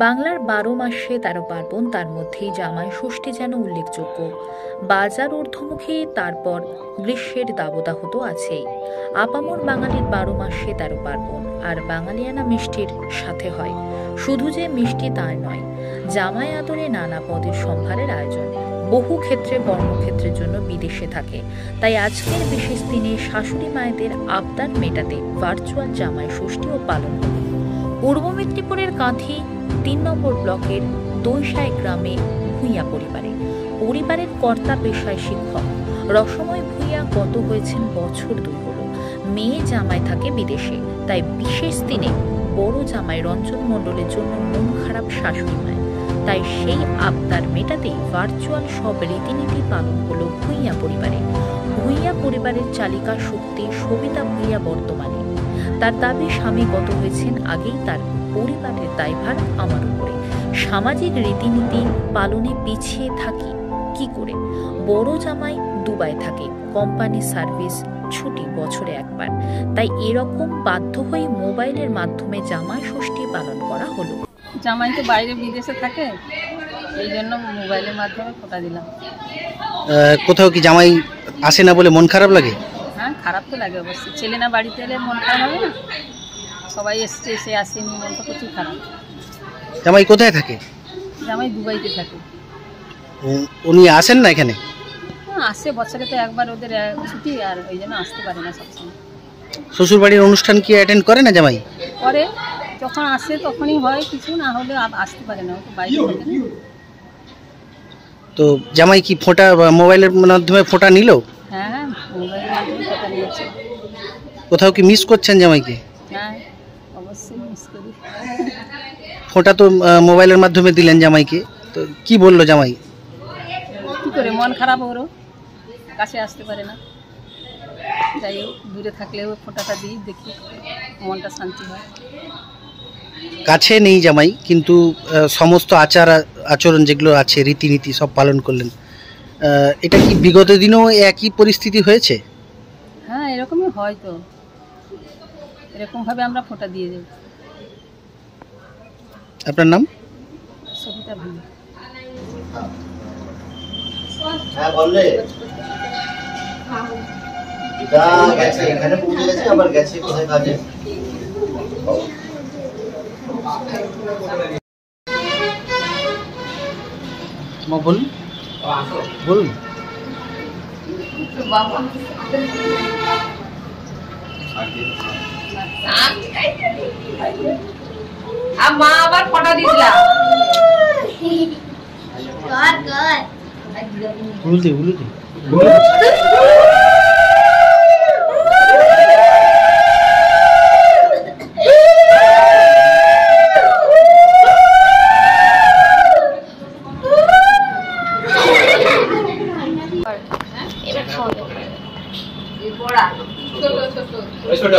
বাংলার ১২ মাসে ১৩ পার্বণ, তার মধ্যেই জামাই ষষ্ঠী যেন উল্লেখযোগ্য। বাজার ঊর্ধ্বমুখী, তারপর গ্রীষ্মের দাবদাহ তো আছেই। আপামর বাঙালির ১২ মাসে ১৩ পার্বণ, আর বাঙালিয়ানা মিষ্টির সাথে হয়। শুধু যে মিষ্টি তাই নয়, জামাই আদরে নানা পদের সম্ভারের আয়োজন। বহু ক্ষেত্রে কর্মক্ষেত্রের জন্য বিদেশে থাকে, তাই আজকের বিশেষ দিনে শাশুড়ি মায়েদের আবদার মেটাতে ভার্চুয়াল জামাই ষষ্ঠীও পালন হল পূর্ব মেদিনীপুরের কাঁথি ৩ নম্বর ব্লকের দৈশাই গ্রামে ভূঁইয়া পরিবারের কর্তা পেশায় শিক্ষক রসময় ভূঁইয়া গত হয়েছেন বছর ২ হল। মেয়ে জামাই থাকে বিদেশে, তাই বিশেষ দিনে বড় জামাই রঞ্জন মণ্ডলের জন্য মন খারাপ শাশুড়ি মায়ের। তাই সেই আবদার মেটাতে ভার্চুয়াল সব রীতিনীতি পালন হলো ভূঁইয়া পরিবারের চালিকা শক্তি সবিতা ভূঁইয়া বর্তমানে। তার দাবি, স্বামী গত হয়েছেন আগেই, তার পরিবারের দায়ভার আমার উপরে। সামাজিক রীতিনীতি পালনে পিছিয়ে থাকি কি করে? বড় জামাই দুবাই থাকে, কোম্পানি সার্ভিস ছুটি বছরে একবার, তাই এরকম বাধ্য হয়ে মোবাইলের মাধ্যমে জামাই ষষ্ঠী পালন করা হলো। জামাই তো বাইরে বিদেশে থাকে, এই জন্য মোবাইলের মাধ্যমে ফোঁটা দিলাম। কোথাও কি জামাই আসে না বলে মন খারাপ লাগে? হ্যাঁ, খারাপ তো লাগে অবশ্যই। ছেলে না বাড়িতে এলে মন খারাপ হবে না? সবাই এসছে, এসে আসেনি, মন তো প্রচুর খারাপ। জামাই কোথায় থাকে? জামাই দুবাইতে থাকে। উনি আসেন না এখানে? আসে বছরে তো একবার, ওদের ছুটি, আর ওই জন্য আসতে পারে না সবসময়। শ্বশুর বাড়ির অনুষ্ঠান কি অ্যাটেন্ড করে না জামাই? করে, যখন আসে তখনই হয় কিছু, না হলে আসতে পারে না, ও তো বাইরে থাকে না। তো জামাই কি ফোঁটা মোবাইলের মাধ্যমে ফোঁটা নিল? হ্যাঁ, মোবাইলের মাধ্যমে ফোঁটা নিয়েছে। কোথাও কি মিস করছেন জামাইকে? হ্যাঁ, অবশ্যই মিস করি। ফোঁটা তো মোবাইলের মাধ্যমে দিলেন জামাইকে, তো কি বললো জামাই? কি করে, মন খারাপ ওরও, কাছে আসতে পারে না। যাই হোক, দূরে থাকলেও ফোঁটাটা দিই, দেখি মনটা শান্তি হয়। কাছে নেই জামাই, কিন্তু সমস্ত আচার আচরণ যেগুলো আছে, রীতিনীতি সব পালন করলেন। এটা কি বিগত দিনেও একই পরিস্থিতি হয়েছে? হ্যাঁ, এরকমই হয় তো, এরকমভাবে আমরা ফোঁটা দিয়ে যাই। আপনার নাম? সবিতা ভূঁইয়া। হ্যাঁ, বললে গেছে, এখানে পৌঁছে গেছে, আবার গেছে কোথায় কাজে। বলুন বলুন। মা আবার ফোঁটা দিছিলা। উলুতে ছোট